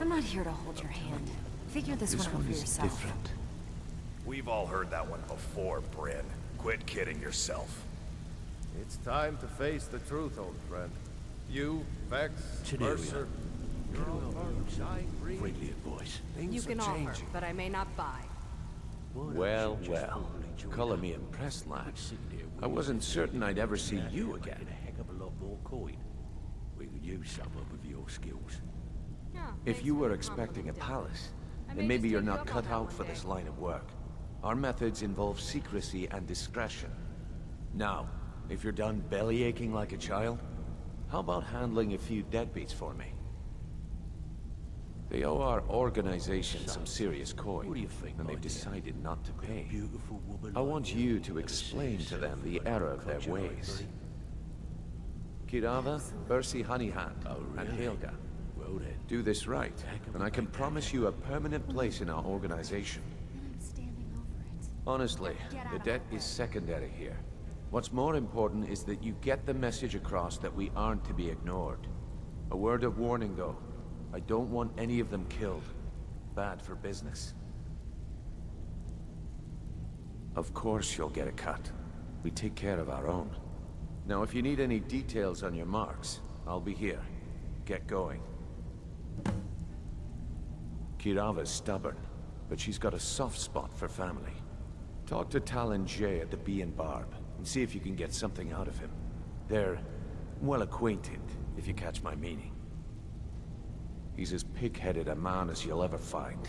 I'm not here to hold your hand. Figure this one out for yourself. Different. We've all heard that one before, Bryn. Quit kidding yourself. It's time to face the truth, old friend. You, Vex, Mercer, you're all part of dying breed. Friendly advice. You can offer, but I may not buy. Well, well. Color me impressed, lad. I wasn't certain I'd ever see you again. A heck of a lot more coin. We could use some of your skills. Yeah, If you were expecting a palace, then maybe you're not cut out for this line of work. Our methods involve secrecy and discretion. Now, if you're done belly aching like a child, how about handling a few deadbeats for me? They owe our organization some serious coin, What do you think, and they've my dear? decided not to pay. Beautiful woman. I want you to explain to them the error of their ways. Kirava, Ursi Honeyhand, and Helga. Well then. Do this right, and I can promise you a permanent place in our organization. And I'm standing over it. Honestly, the debt is secondary here. What's more important is that you get the message across that we aren't to be ignored. A word of warning, though. I don't want any of them killed. Bad for business. Of course you'll get a cut. We take care of our own. Now, if you need any details on your marks, I'll be here. Get going. Kirava's stubborn, but she's got a soft spot for family. Talk to Talon Jay at the Bee and Barb, and see if you can get something out of him. They're well acquainted, if you catch my meaning. He's as pig-headed a man as you'll ever find.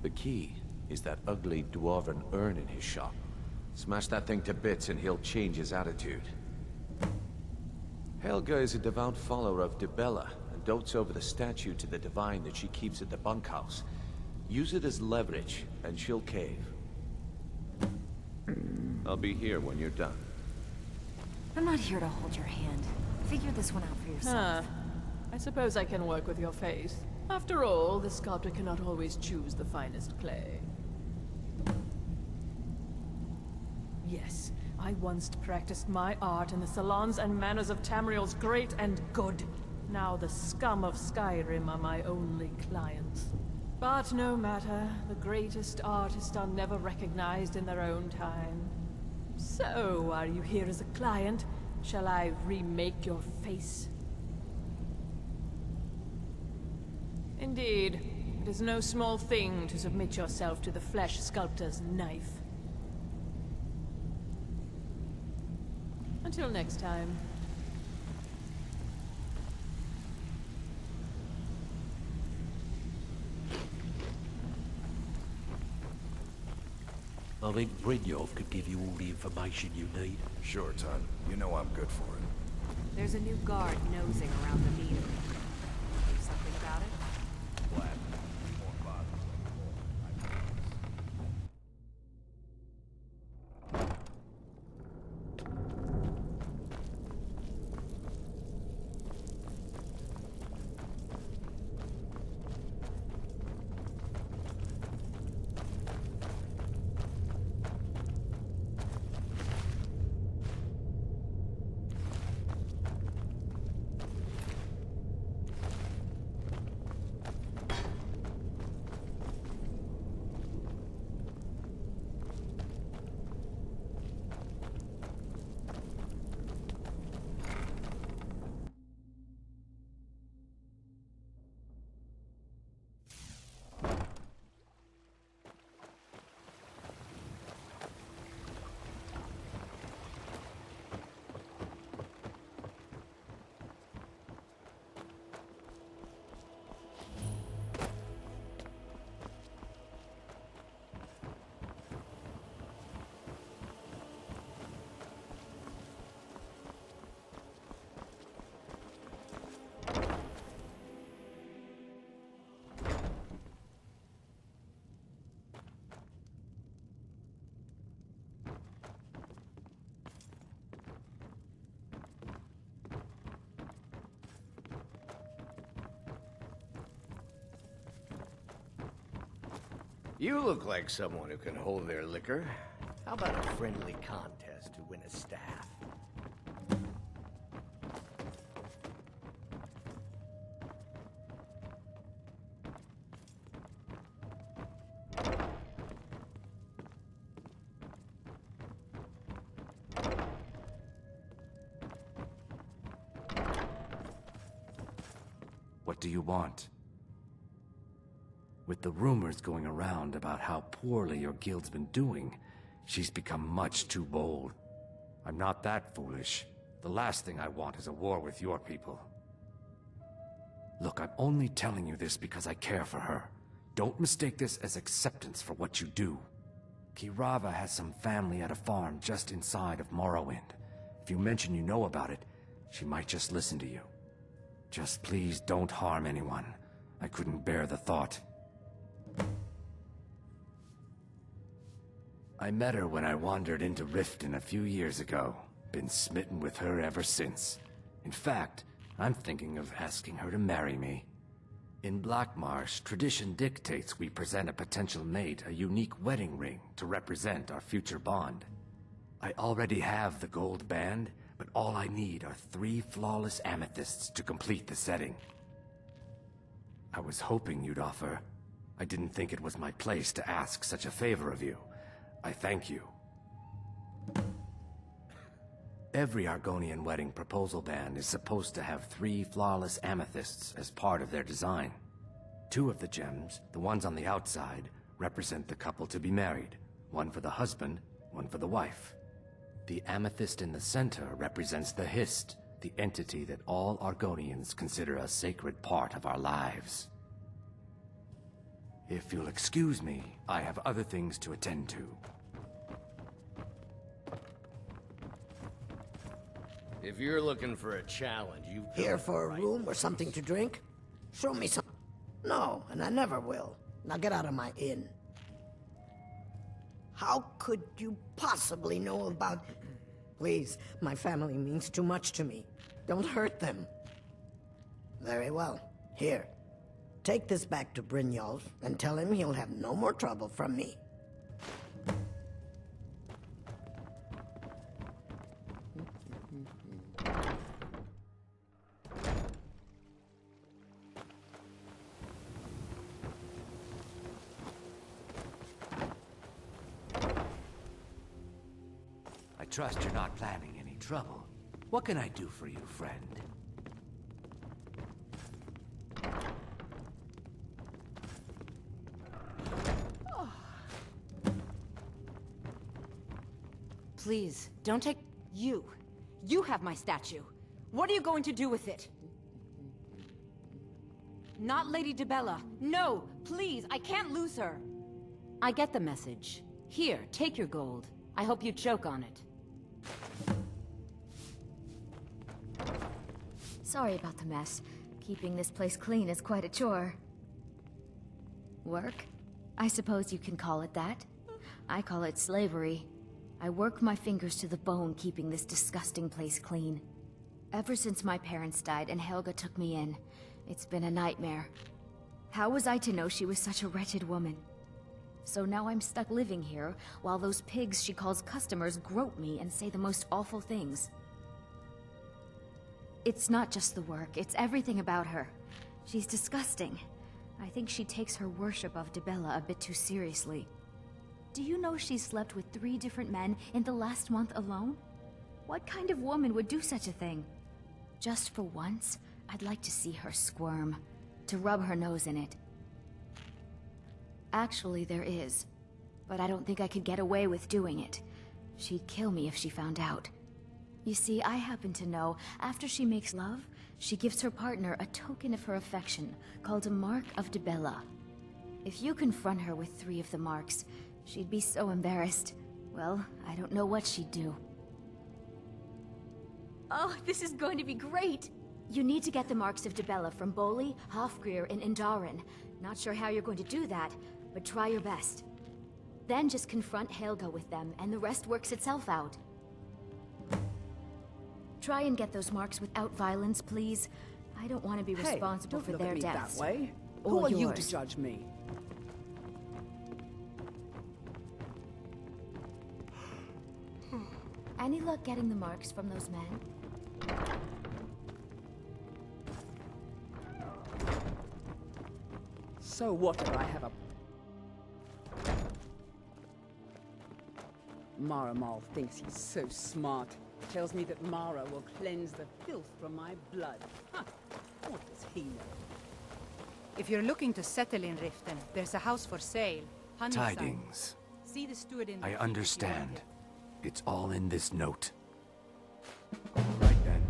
The key is that ugly dwarven urn in his shop. Smash that thing to bits and he'll change his attitude. Helga is a devout follower of Dibella and dotes over the statue to the divine that she keeps at the bunkhouse. Use it as leverage and she'll cave. I'll be here when you're done. I'm not here to hold your hand. Figure this one out for yourself. I suppose I can work with your face. After all, the sculptor cannot always choose the finest clay. Yes, I once practiced my art in the salons and manners of Tamriel's great and good. Now the scum of Skyrim are my only clients. But no matter, the greatest artists are never recognized in their own time. So, are you here as a client? Shall I remake your face? Indeed, it is no small thing to submit yourself to the flesh sculptor's knife. Until next time. I think Brynjolf could give you all the information you need. Sure, Ton. You know I'm good for it. There's a new guard nosing around the meeting. Do something about it? Glad. Won't bother you anymore, I promise. You look like someone who can hold their liquor. How about a friendly contest to win a staff? What do you want? With the rumors going around about how poorly your guild's been doing, she's become much too bold. I'm not that foolish. The last thing I want is a war with your people. Look, I'm only telling you this because I care for her. Don't mistake this as acceptance for what you do. Kirava has some family at a farm just inside of Morrowind. If you mention you know about it, she might just listen to you. Just please don't harm anyone. I couldn't bear the thought. I met her when I wandered into Riften a few years ago. Been smitten with her ever since. In fact, I'm thinking of asking her to marry me. In Blackmarsh, tradition dictates we present a potential mate a unique wedding ring to represent our future bond. I already have the gold band, but all I need are 3 flawless amethysts to complete the setting. I was hoping you'd offer. I didn't think it was my place to ask such a favor of you. I thank you. Every Argonian wedding proposal band is supposed to have 3 flawless amethysts as part of their design. 2 of the gems, the ones on the outside, represent the couple to be married. 1 for the husband, 1 for the wife. The amethyst in the center represents the Hist, the entity that all Argonians consider a sacred part of our lives. If you'll excuse me, I have other things to attend to. If you're looking for a challenge, you Here for a room or something to drink? Show me some. No, and I never will. Now get out of my inn. How could you possibly know about... Please, my family means too much to me. Don't hurt them. Very well. Here. Take this back to Brynjolf and tell him he'll have no more trouble from me. I trust you're not planning any trouble. What can I do for you, friend? Please, don't take... You. You have my statue. What are you going to do with it? Not Lady Dibella. No, please, I can't lose her. I get the message. Here, take your gold. I hope you choke on it. Sorry about the mess. Keeping this place clean is quite a chore. Work? I suppose you can call it that. I call it slavery. I work my fingers to the bone keeping this disgusting place clean. Ever since my parents died and Helga took me in, it's been a nightmare. How was I to know she was such a wretched woman? So now I'm stuck living here, while those pigs she calls customers grope me and say the most awful things. It's not just the work, it's everything about her. She's disgusting. I think she takes her worship of Dibella a bit too seriously. Do you know she slept with 3 different men in the last month alone? What kind of woman would do such a thing? Just for once, I'd like to see her squirm, to rub her nose in it. Actually, there is, but I don't think I could get away with doing it. She'd kill me if she found out. You see, I happen to know, after she makes love, she gives her partner a token of her affection, called a Mark of Dibella. If you confront her with 3 of the marks, she'd be so embarrassed. Well, I don't know what she'd do. Oh, this is going to be great! You need to get the marks of Dibella from Boli, Hofgrir, and Indaren. Not sure how you're going to do that, but try your best. Then just confront Helga with them, and the rest works itself out. Try and get those marks without violence, please. I don't want to be responsible for their deaths. That way. Or Who are you yours. to judge me? Any luck getting the marks from those men? So what if I have a... Maramal thinks he's so smart. Tells me that Mara will cleanse the filth from my blood. Huh. What does he know? If you're looking to settle in Riften, there's a house for sale. Honeyside. Tidings. See the steward in the I keep if you want understand. it. It's all in this note. Right then.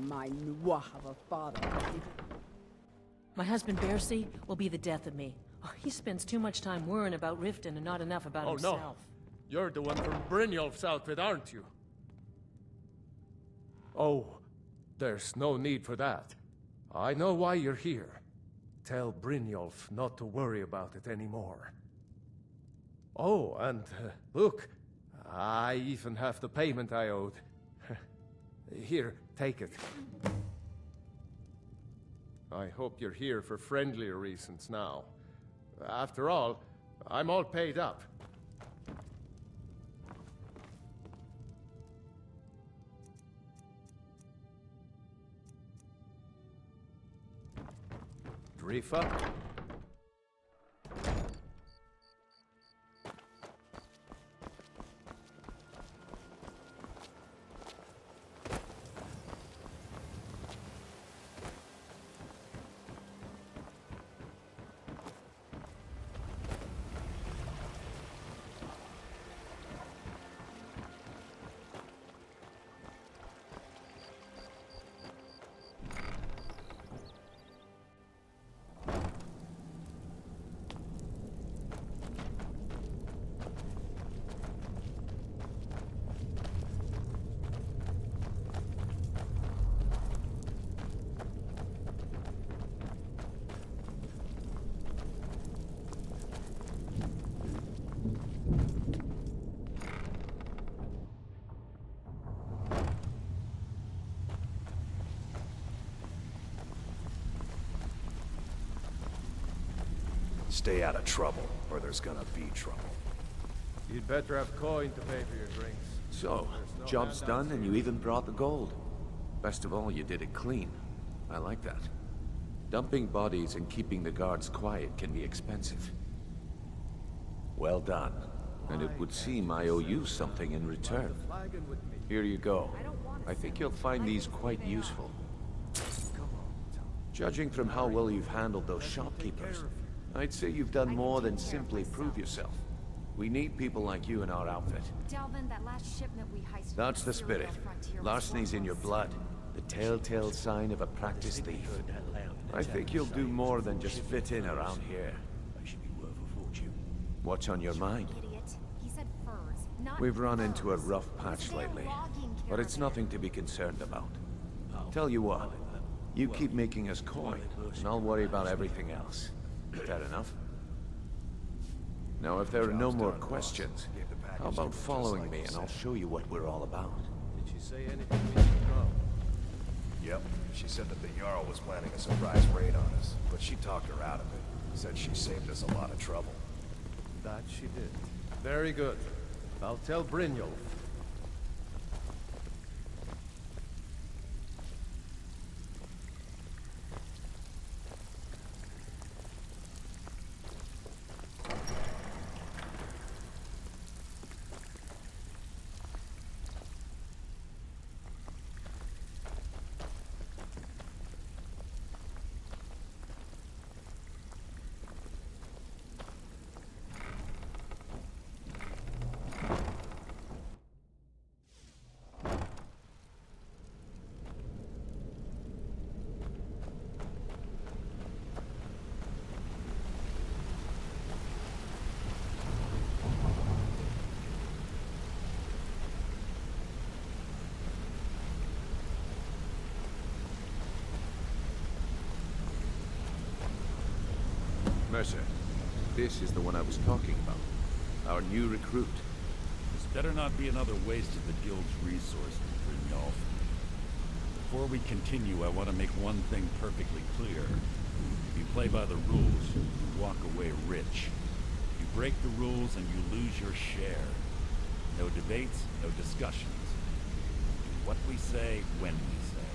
My noir of a father. My husband Bercy will be the death of me. Oh, he spends too much time worrying about Riften and not enough about himself. No. You're the one from Brynjolf's outfit, aren't you? Oh, there's no need for that. I know why you're here. Tell Brynjolf not to worry about it anymore. Oh, and look, I even have the payment I owed. Here, take it. I hope you're here for friendlier reasons now. After all, I'm all paid up. Drifa? Stay out of trouble, or there's gonna be trouble. You'd better have coin to pay for your drinks. So, job's done and you even brought the gold. Best of all, you did it clean. I like that. Dumping bodies and keeping the guards quiet can be expensive. Well done. And it would seem I owe you something in return. Here you go. I think you'll find these quite useful. Judging from how well you've handled those shopkeepers, I'd say you've done more than simply prove yourself. We need people like you in our outfit. Delvin, that last shipment we heisted. That's the spirit. Larceny's in your blood. The telltale sign of a practiced thief. I think you'll do more than just fit in around here. What's on your mind? We've run into a rough patch lately, but it's nothing to be concerned about. Tell you what, you keep making us coin, and I'll worry about everything else. Fair enough? Now, if there are no more questions, how about following me and I'll show you what we're all about? Did she say anything we should know? Yep. She said that the Jarl was planning a surprise raid on us, but she talked her out of it. Said she saved us a lot of trouble. That she did. Very good. I'll tell Brynjolf. Mercer, this is the one I was talking about. Our new recruit. This better not be another waste of the guild's resources, Brynjolf. Before we continue, I want to make one thing perfectly clear. If you play by the rules, you walk away rich. You break the rules and you lose your share. No debates, no discussions. What we say, when we say.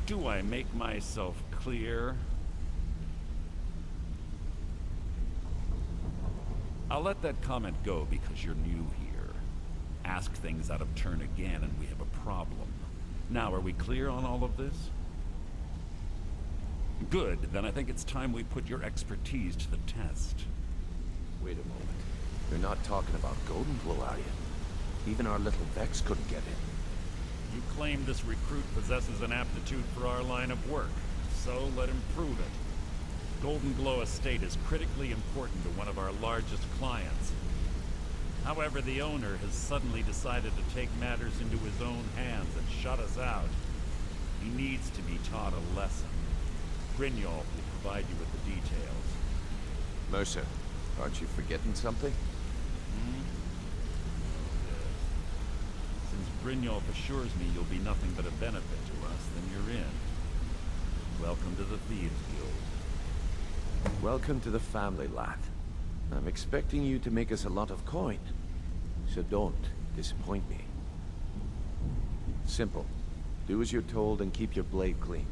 Do I make myself clear? I'll let that comment go because you're new here. Ask things out of turn again and we have a problem. Now, are we clear on all of this? Good, then I think it's time we put your expertise to the test. Wait a moment. You're not talking about Golden Glow, are you? Even our little Vex couldn't get in. You claim this recruit possesses an aptitude for our line of work, so let him prove it. Golden Glow Estate is critically important to one of our largest clients. However, the owner has suddenly decided to take matters into his own hands and shut us out. He needs to be taught a lesson. Brynjolf will provide you with the details. Mercer, aren't you forgetting something? Since Brynjolf assures me you'll be nothing but a benefit to us, then you're in. Welcome to the Thieves Guild. Welcome to the family, lad. I'm expecting you to make us a lot of coin, so don't disappoint me. Simple. Do as you're told and keep your blade clean.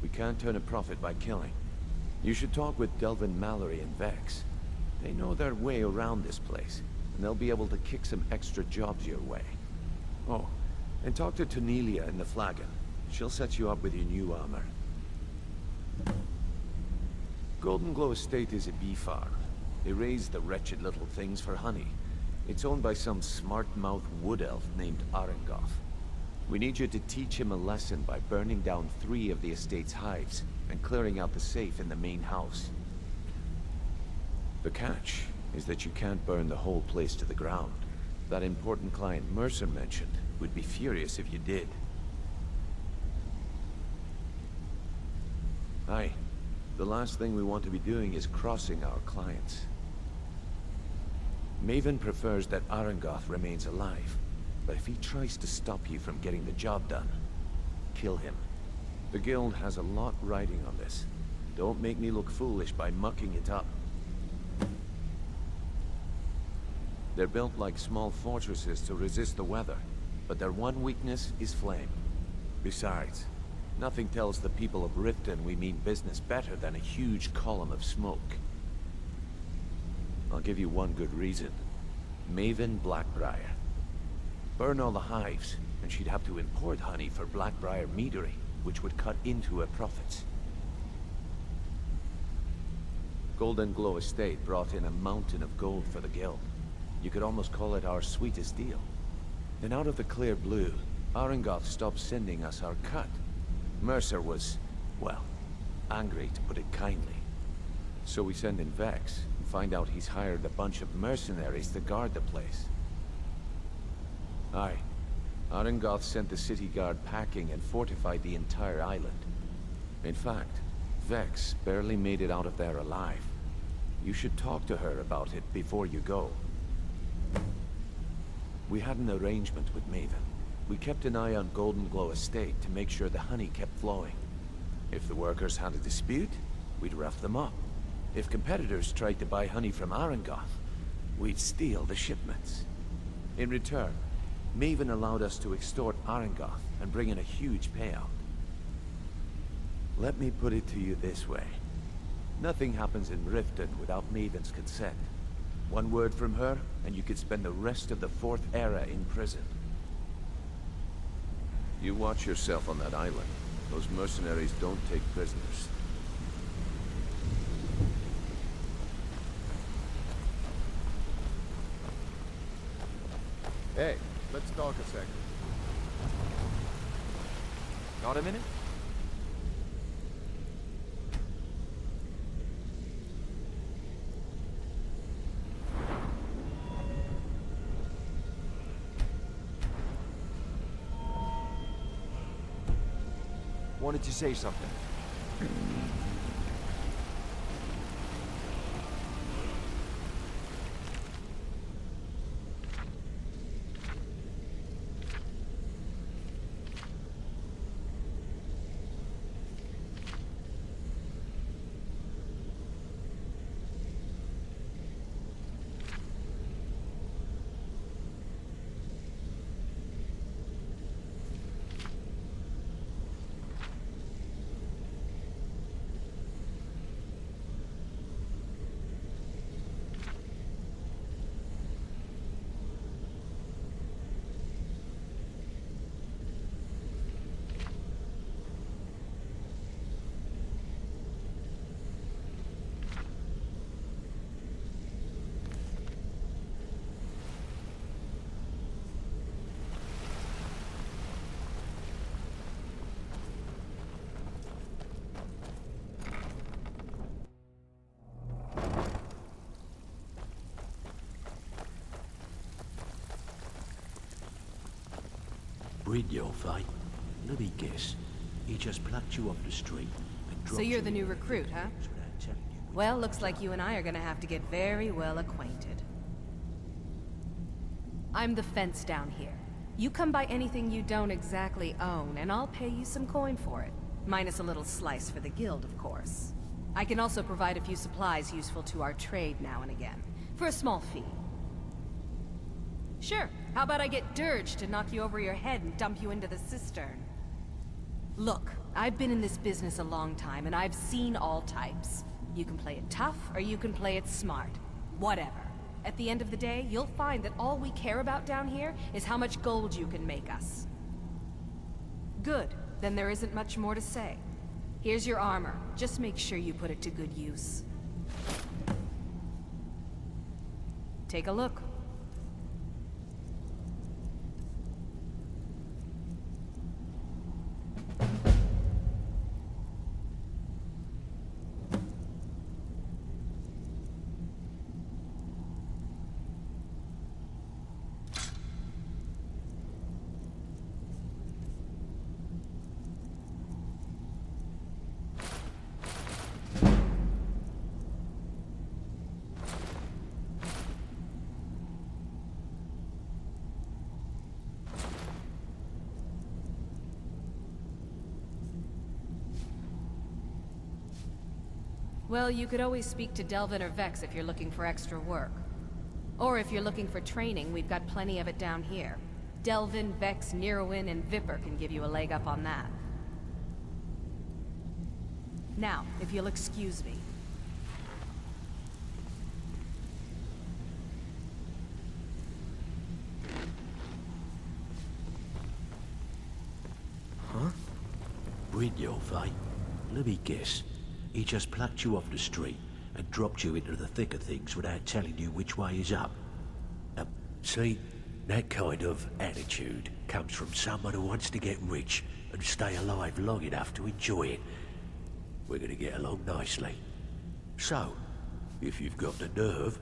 We can't turn a profit by killing. You should talk with Delvin Mallory and Vex. They know their way around this place, and they'll be able to kick some extra jobs your way. Oh, and talk to Cornelia in the Flagon. She'll set you up with your new armor. Golden Glow Estate is a bee farm. They raise the wretched little things for honey. It's owned by some smart-mouthed wood elf named Arengoth. We need you to teach him a lesson by burning down 3 of the estate's hives and clearing out the safe in the main house. The catch is that you can't burn the whole place to the ground. That important client Mercer mentioned would be furious if you did. Aye. The last thing we want to be doing is crossing our clients. Maven prefers that Arengoth remains alive, but if he tries to stop you from getting the job done, kill him. The guild has a lot riding on this. Don't make me look foolish by mucking it up. They're built like small fortresses to resist the weather, but their one weakness is flame. Besides, nothing tells the people of Riften we mean business better than a huge column of smoke. I'll give you one good reason. Maven Blackbriar. Burn all the hives, and she'd have to import honey for Blackbriar meadery, which would cut into her profits. Golden Glow Estate brought in a mountain of gold for the guild. You could almost call it our sweetest deal. Then out of the clear blue, Arengoth stopped sending us our cut. Mercer was, well, angry to put it kindly. So we send in Vex and find out he's hired a bunch of mercenaries to guard the place. Aye. Arengoth sent the city guard packing and fortified the entire island. In fact, Vex barely made it out of there alive. You should talk to her about it before you go. We had an arrangement with Maven. We kept an eye on Golden Glow Estate to make sure the honey kept flowing. If the workers had a dispute, we'd rough them up. If competitors tried to buy honey from Arengoth, we'd steal the shipments. In return, Maven allowed us to extort Arengoth and bring in a huge payout. Let me put it to you this way. Nothing happens in Riften without Maven's consent. One word from her, and you could spend the rest of the 4th era in prison. You watch yourself on that island. Those mercenaries don't take prisoners. Hey, let's talk a second. Got a minute? Wanted to say something. Brynjolf, eh? Let me guess. He just plucked you off the street and dropped So you're you the in new the recruit, huh? thieves without telling you which Well, way looks was like up. you and I are gonna have to get very well acquainted. I'm the fence down here. You come by anything you don't exactly own, and I'll pay you some coin for it. Minus a little slice for the guild, of course. I can also provide a few supplies useful to our trade now and again, for a small fee. Sure, how about I get Dirge to knock you over your head and dump you into the cistern? Look, I've been in this business a long time, and I've seen all types. You can play it tough, or you can play it smart. Whatever. At the end of the day, you'll find that all we care about down here is how much gold you can make us. Good. Then there isn't much more to say. Here's your armor. Just make sure you put it to good use. Take a look. Well, you could always speak to Delvin or Vex if you're looking for extra work. Or if you're looking for training, we've got plenty of it down here. Delvin, Vex, Neerwin, and Viper can give you a leg up on that. Now, if you'll excuse me. Huh? Brynjolf, eh? Let me guess. He just plucked you off the street and dropped you into the thick of things without telling you which way is up. See, that kind of attitude comes from someone who wants to get rich and stay alive long enough to enjoy it. We're gonna get along nicely. So, if you've got the nerve,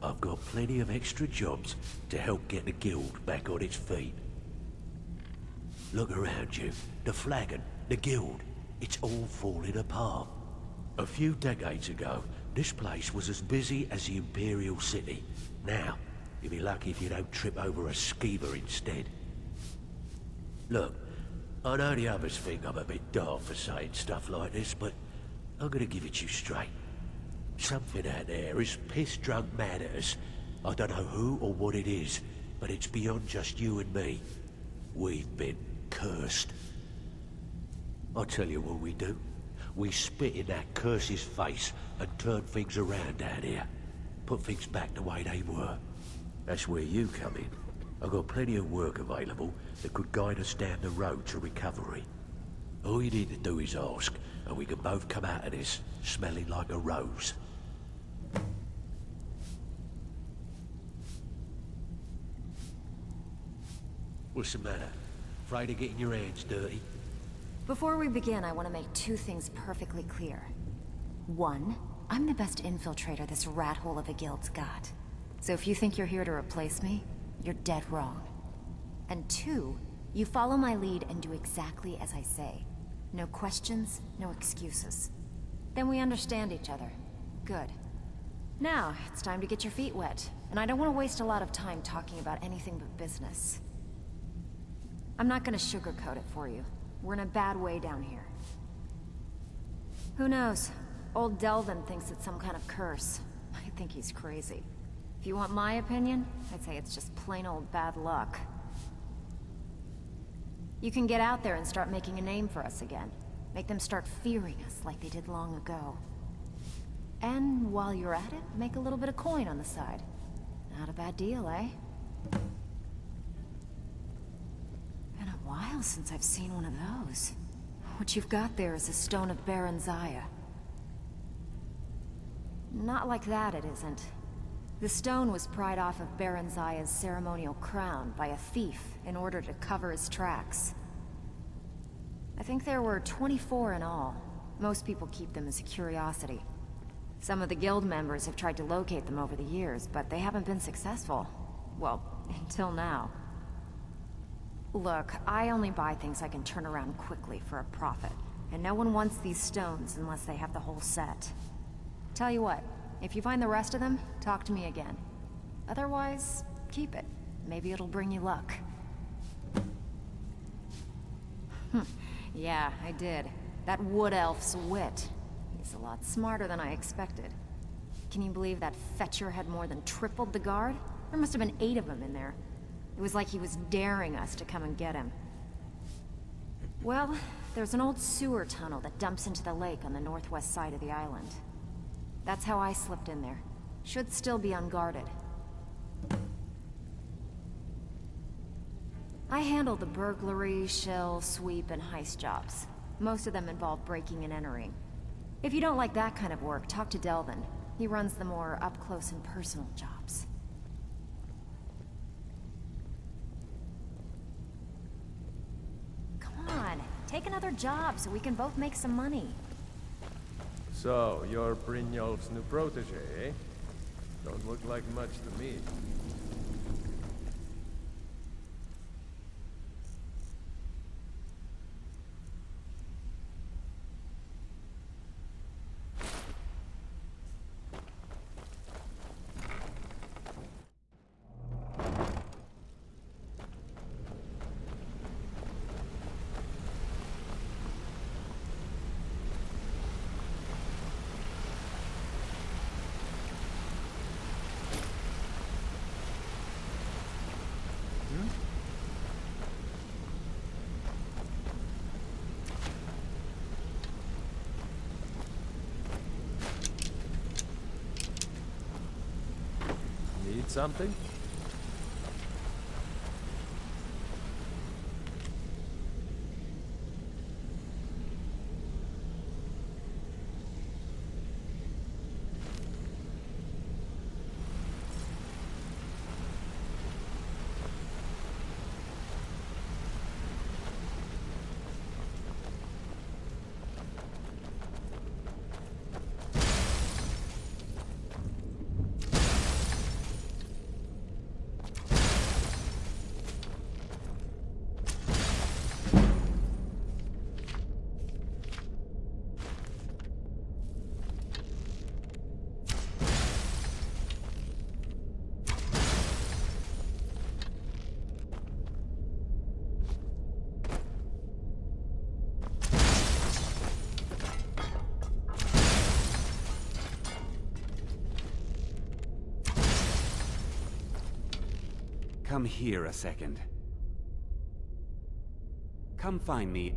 I've got plenty of extra jobs to help get the guild back on its feet. Look around you. The Flagon, the guild, it's all falling apart. A few decades ago, this place was as busy as the Imperial City. Now, you'll be lucky if you don't trip over a skeever instead. Look, I know the others think I'm a bit daft for saying stuff like this, but I'm gonna give it to you straight. Something out there is piss-drunk mad at us. I don't know who or what it is, but it's beyond just you and me. We've been cursed. I'll tell you what we do. We spit in that curse's face and turn things around down here. Put things back the way they were. That's where you come in. I've got plenty of work available that could guide us down the road to recovery. All you need to do is ask, and we can both come out of this smelling like a rose. What's the matter? Afraid of getting your hands dirty? Before we begin, I want to make two things perfectly clear. One, I'm the best infiltrator this rat hole of a guild's got. So if you think you're here to replace me, you're dead wrong. And two, you follow my lead and do exactly as I say. No questions, no excuses. Then we understand each other. Good. Now, it's time to get your feet wet, and I don't want to waste a lot of time talking about anything but business. I'm not gonna sugarcoat it for you. We're in a bad way down here. Who knows? Old Delvin thinks it's some kind of curse. I think he's crazy. If you want my opinion, I'd say it's just plain old bad luck. You can get out there and start making a name for us again. Make them start fearing us like they did long ago. And while you're at it, make a little bit of coin on the side. Not a bad deal, eh? Been a while since I've seen one of those. What you've got there is a stone of Baron Zaya. Not like that, it isn't. The stone was pried off of Baron Zaya's ceremonial crown by a thief in order to cover his tracks. I think there were 24 in all. Most people keep them as a curiosity. Some of the guild members have tried to locate them over the years, but they haven't been successful. Well, until now. Look, I only buy things I can turn around quickly for a profit. And no one wants these stones unless they have the whole set. Tell you what, if you find the rest of them, talk to me again. Otherwise, keep it. Maybe it'll bring you luck. Yeah, I did. That wood elf's wit. He's a lot smarter than I expected. Can you believe that fetcher had more than tripled the guard? There must have been 8 of them in there. It was like he was daring us to come and get him. Well, there's an old sewer tunnel that dumps into the lake on the northwest side of the island. That's how I slipped in there. Should still be unguarded. I handle the burglary, shell, sweep, and heist jobs. Most of them involve breaking and entering. If you don't like that kind of work, talk to Delvin. He runs the more up-close and personal jobs. Come on, take another job so we can both make some money. So, you're Brynjolf's new protege, eh? Don't look like much to me. Need something? Come here a second. Come find me.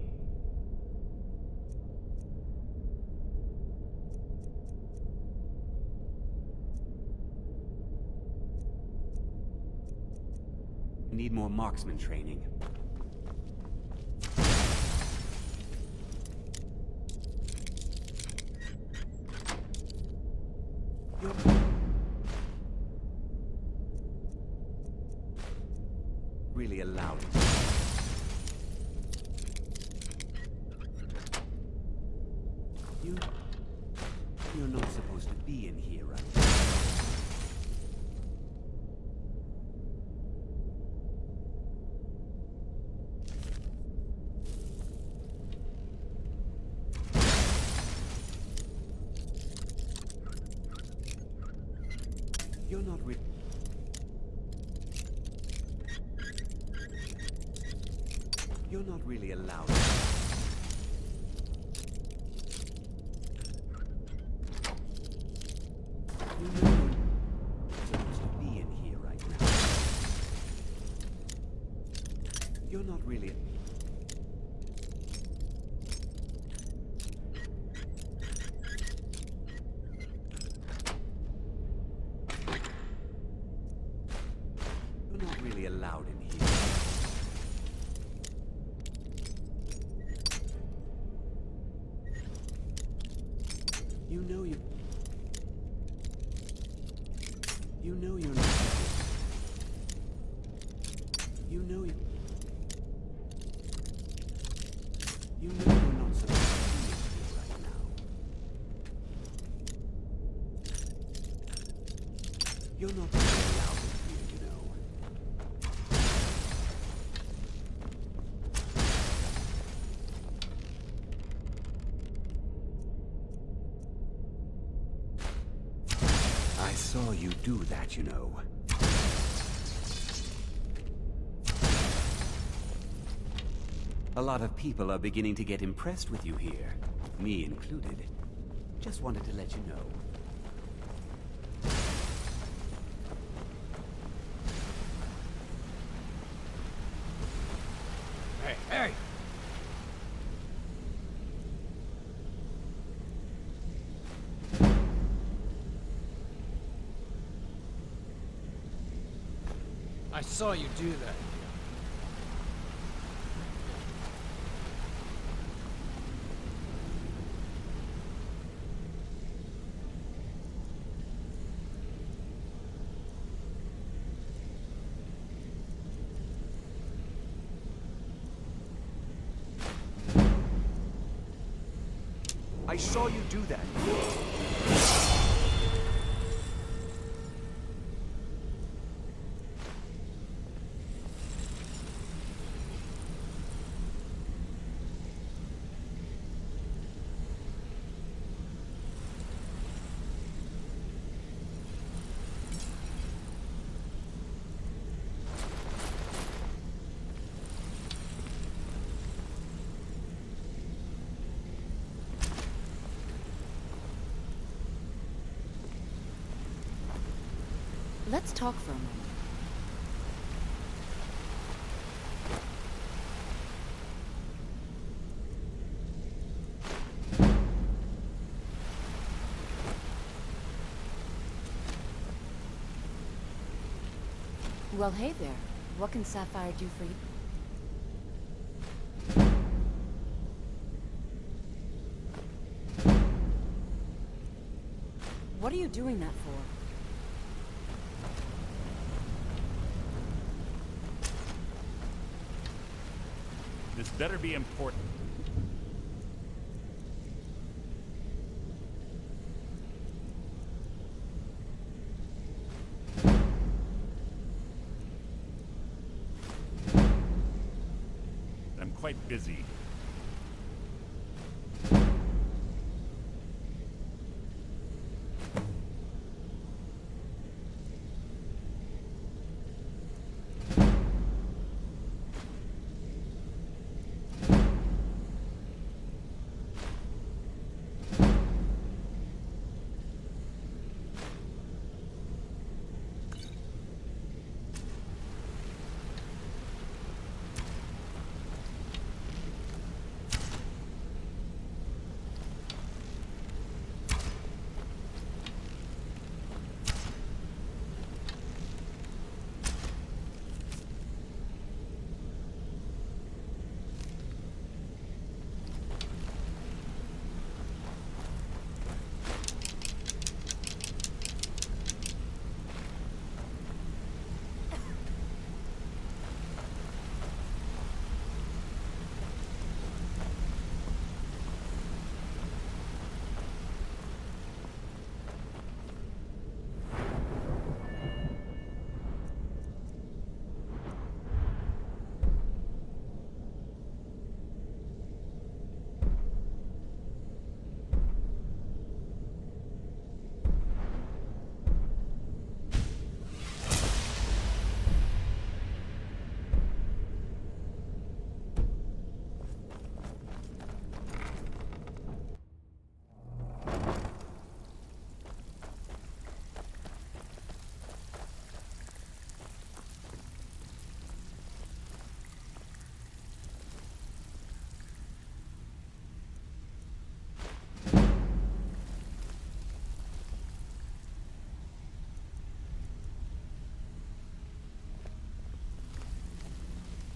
Need more marksman training. Really allowed it. You're not supposed to be in here right now. You're not really... You're not really allowed. You know you're supposed to be in here right now. You're not really... You're not really allowed in here. You know you... You know you're not... You know you... You know you're not supposed to be in here right now. You're not really allowed in here, you know. saw you do that, you know. A lot of people are beginning to get impressed with you here, me included. Just wanted to let you know. Hey, hey! I saw you do that. I saw you do that. Let's talk for a moment. Well, hey there. What can Sapphire do for you? What are you doing that for? This better be important. I'm quite busy.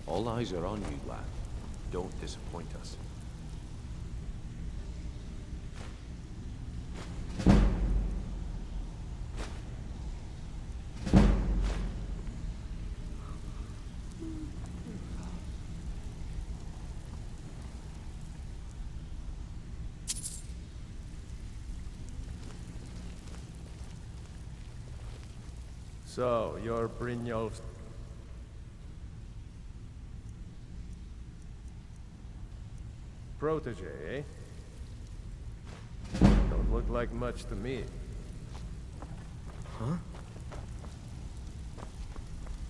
All eyes are on you, lad. Don't disappoint us. So, you're Brynjolf's protege, eh? Don't look like much to me. Huh?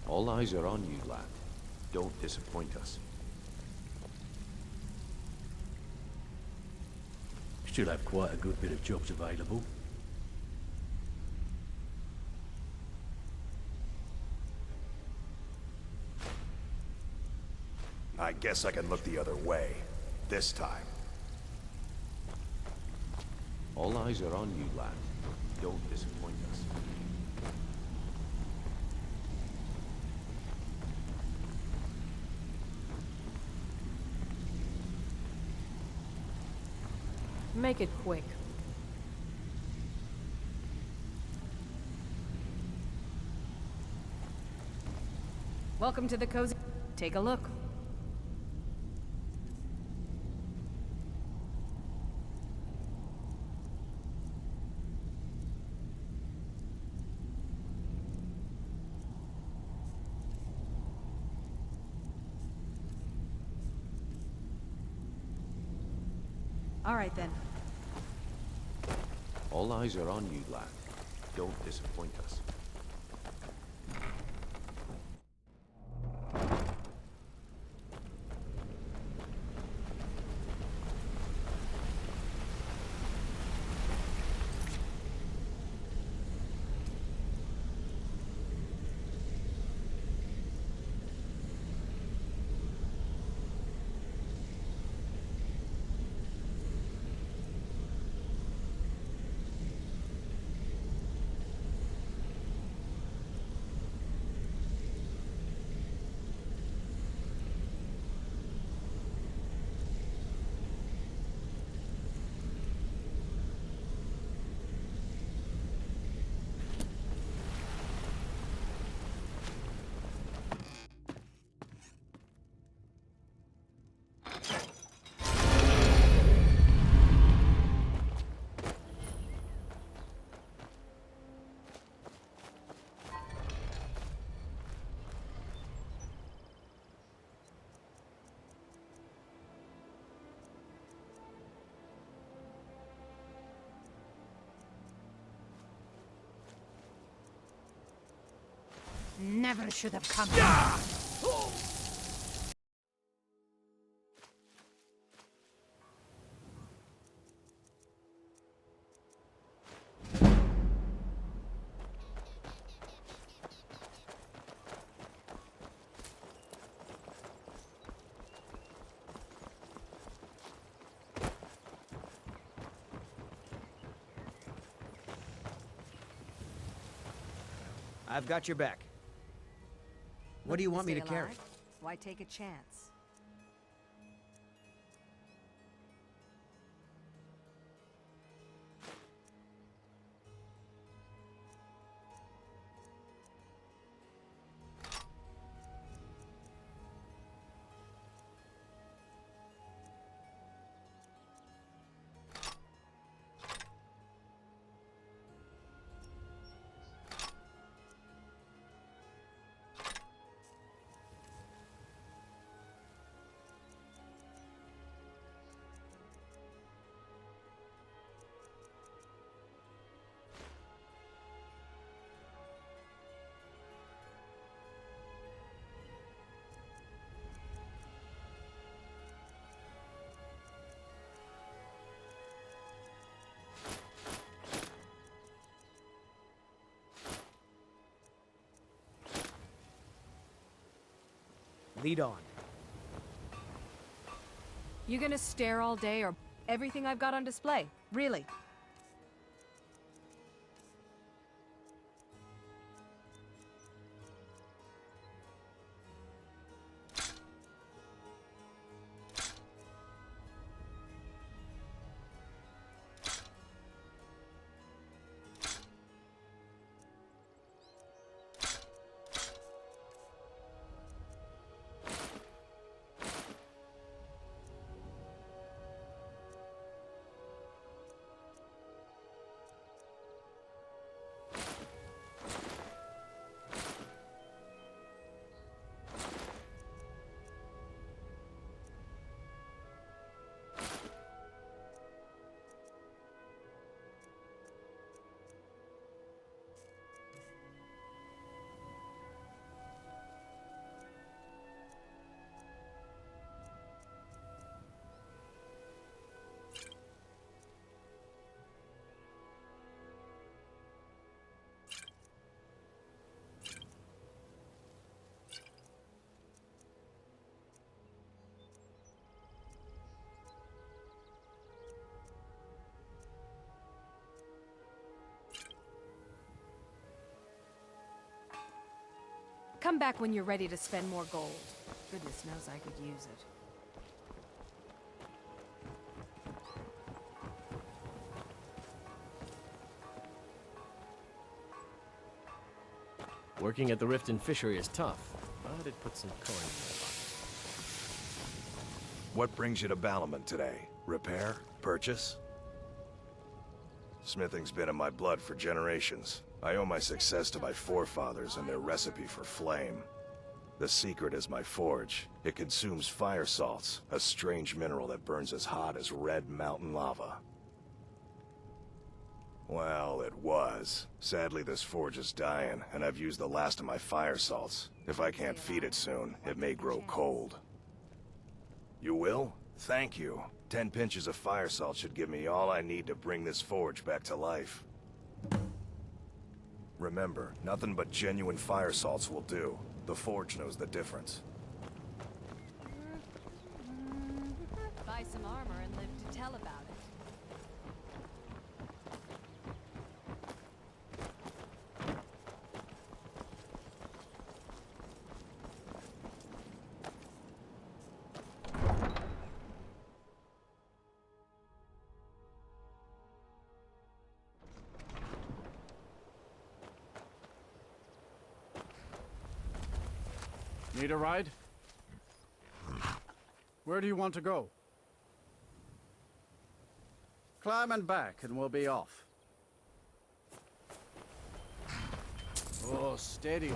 All eyes are on you, lad. Don't disappoint us. Still have quite a good bit of jobs available. I guess I can look the other way. This time. All eyes are on you, lad. Don't disappoint us. Make it quick. Welcome to the cozy... Take a look. All right, then. All eyes are on you, lad. Don't disappoint us. Never should have come. I've got your back. What do you want me to Stay carry? alive? Why take a chance? Lead on. You gonna stare all day or everything I've got on display? Really? Come back when you're ready to spend more gold. Goodness knows I could use it. Working at the Riften Fishery is tough, but it puts some coin in my pocket. What brings you to Balliman today? Repair? Purchase? Smithing's been in my blood for generations. I owe my success to my forefathers and their recipe for flame. The secret is my forge. It consumes fire salts, a strange mineral that burns as hot as red mountain lava. Well, it was. Sadly, this forge is dying, and I've used the last of my fire salts. If I can't feed it soon, it may grow cold. You will? Thank you. 10 pinches of fire salt should give me all I need to bring this forge back to life. Remember, nothing but genuine fire salts will do. The forge knows the difference. Buy some armor and live to tell about it. Need a ride? Where do you want to go? Climb and back, and we'll be off. Oh, steady.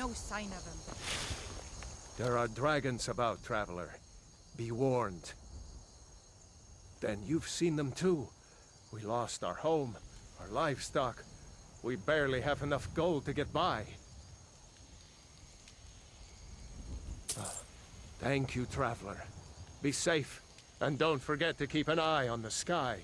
no sign of him. There are dragons about, traveler. Be warned. Then you've seen them too. We lost our home, our livestock. We barely have enough gold to get by. Thank you, traveler. Be safe, and don't forget to keep an eye on the sky.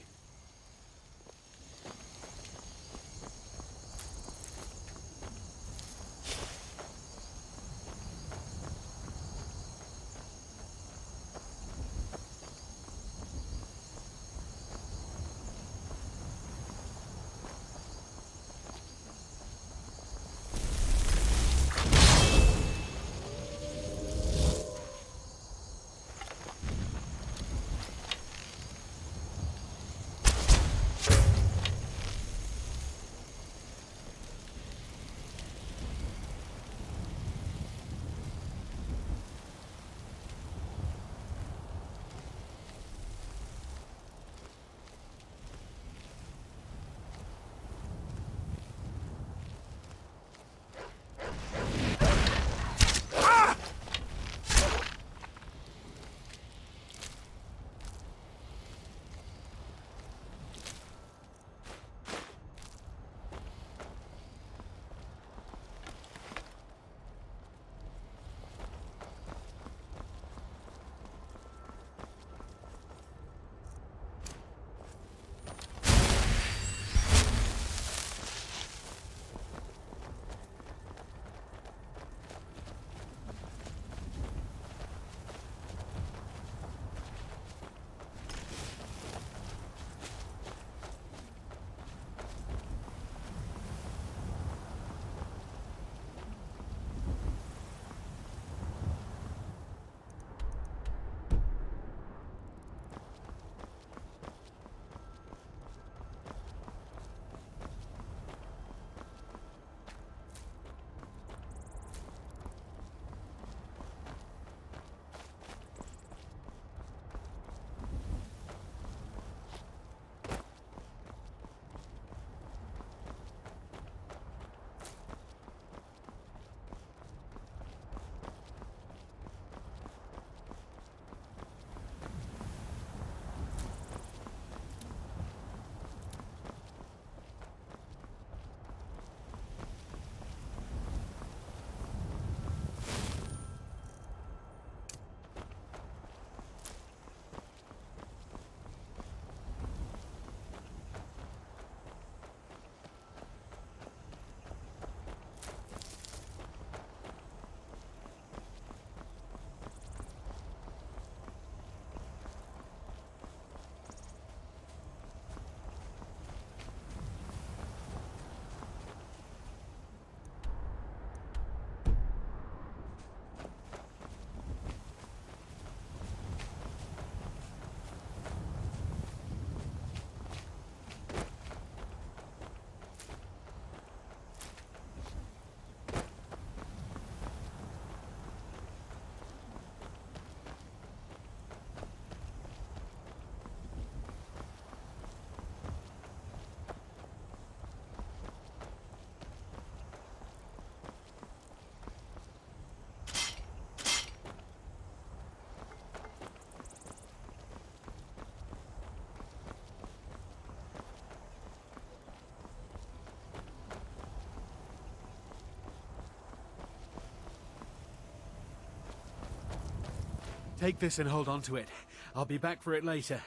Take this and hold on to it. I'll be back for it later.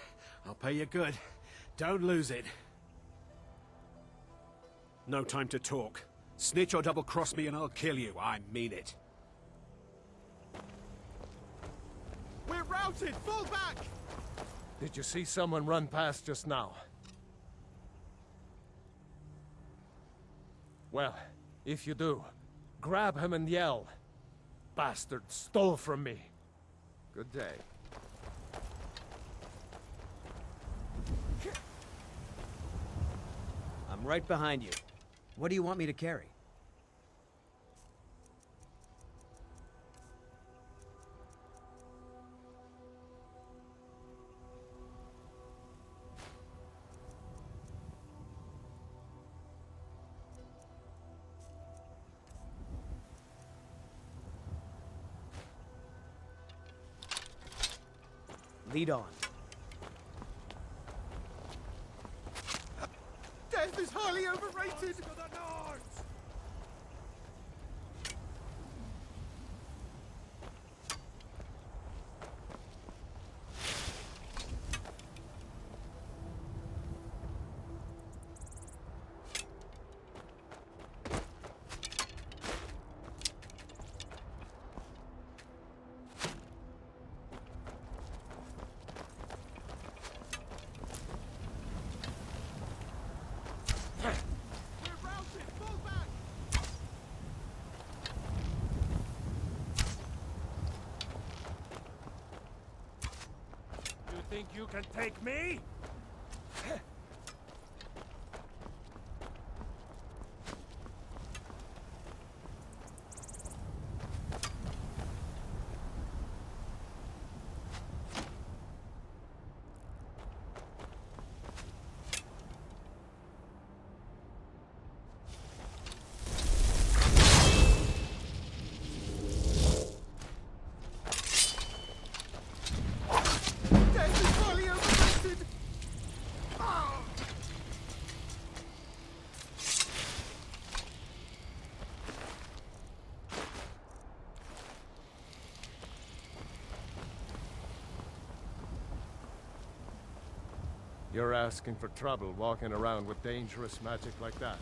I'll pay you good. Don't lose it. No time to talk. Snitch or double-cross me and I'll kill you. I mean it. We're routed! Fall back! Did you see someone run past just now? Well, if you do, grab him and yell. Bastard stole from me. Good day. I'm right behind you. What do you want me to carry? Lead on. Death is highly overrated! Think you can take me? You're asking for trouble walking around with dangerous magic like that.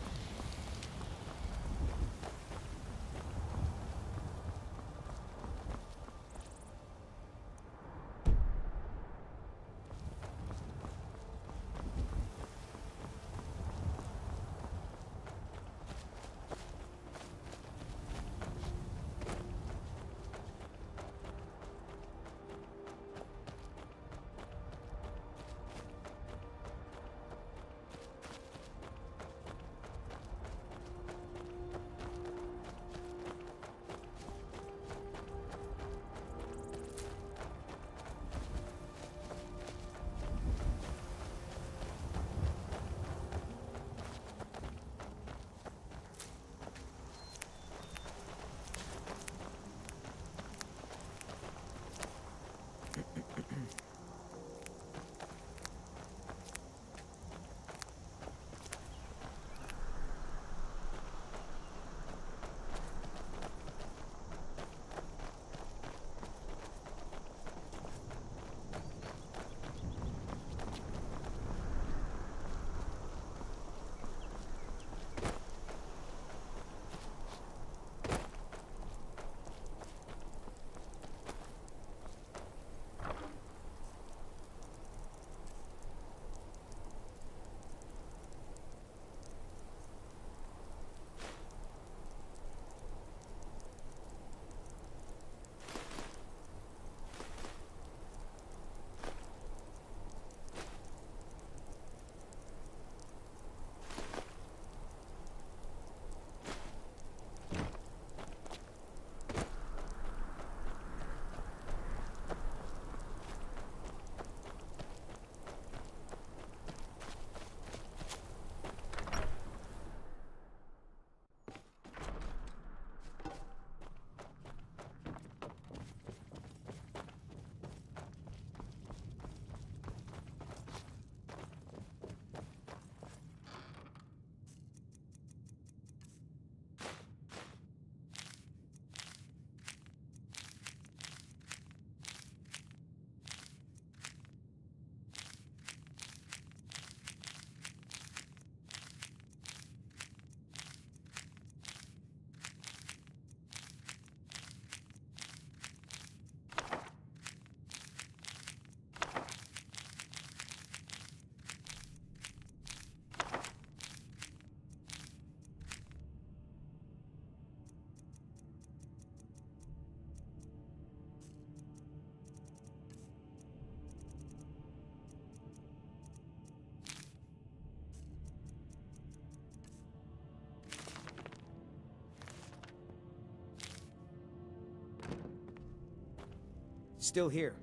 Still here.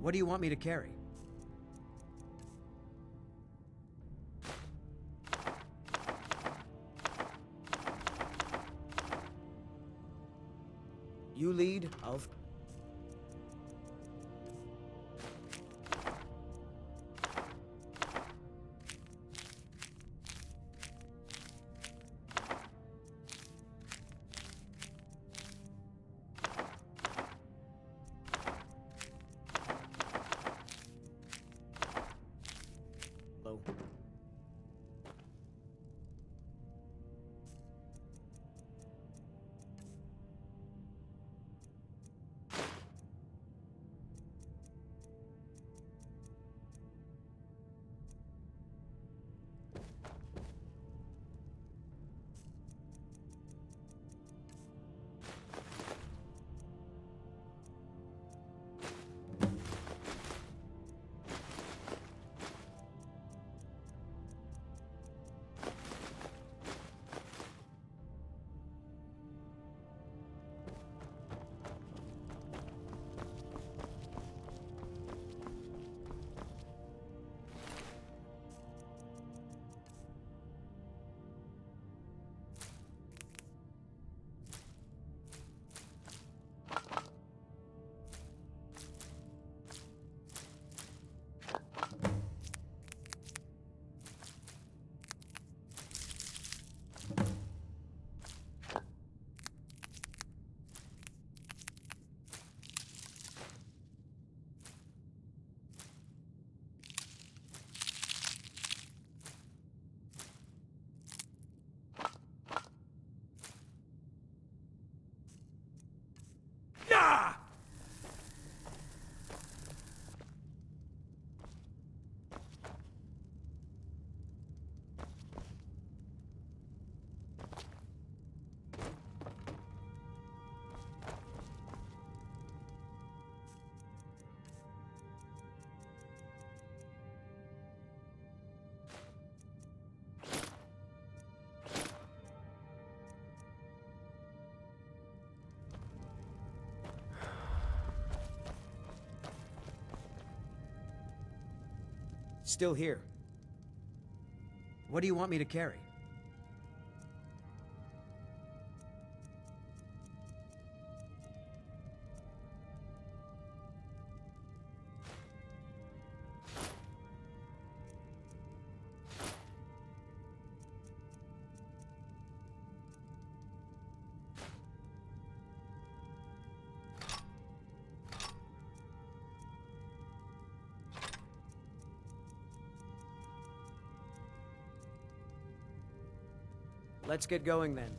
What do you want me to carry? You lead, I'll... Still here. What do you want me to carry? Let's get going then.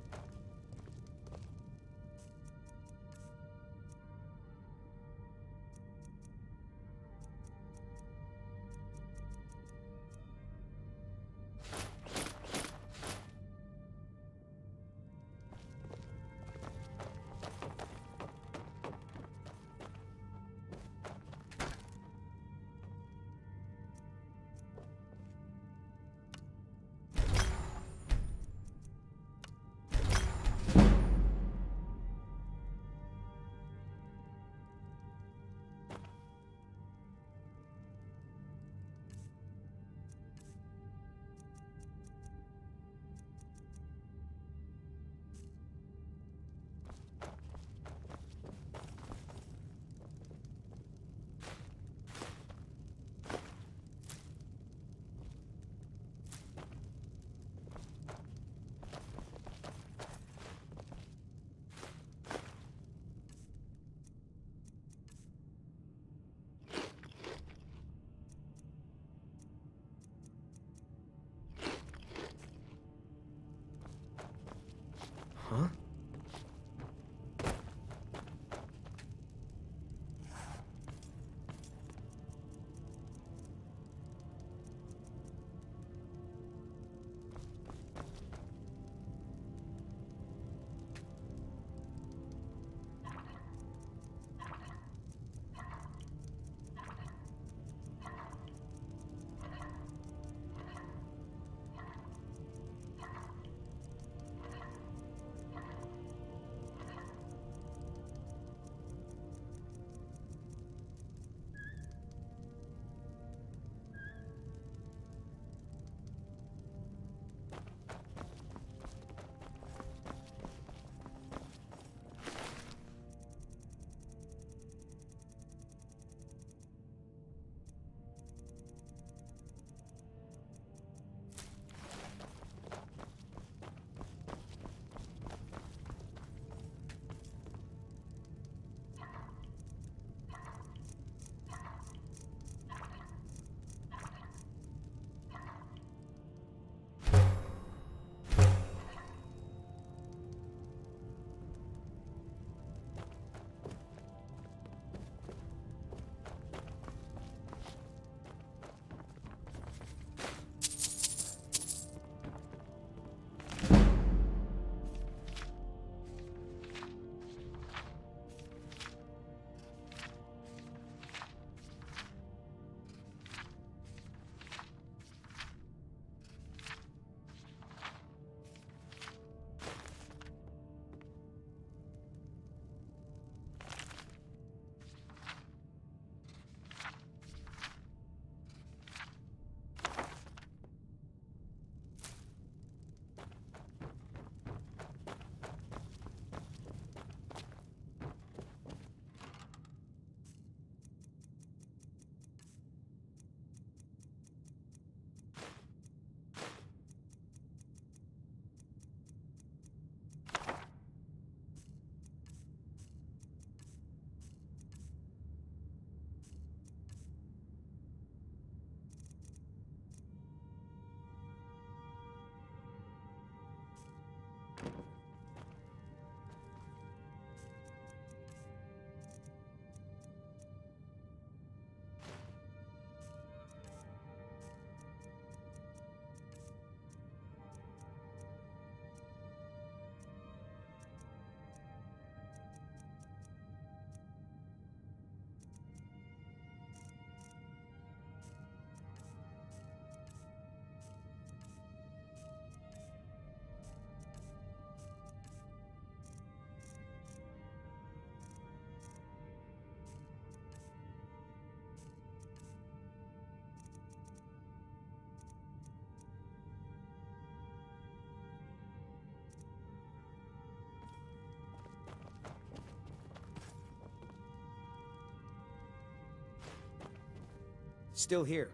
Still here.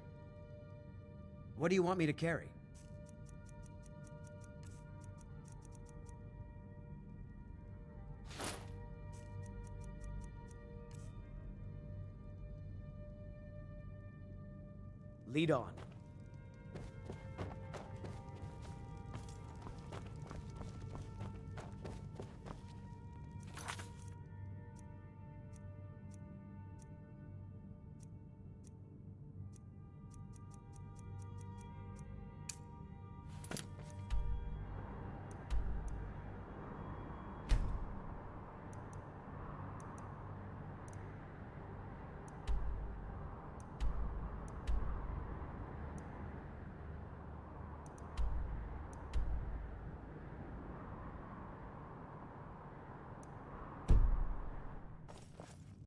What do you want me to carry? Lead on.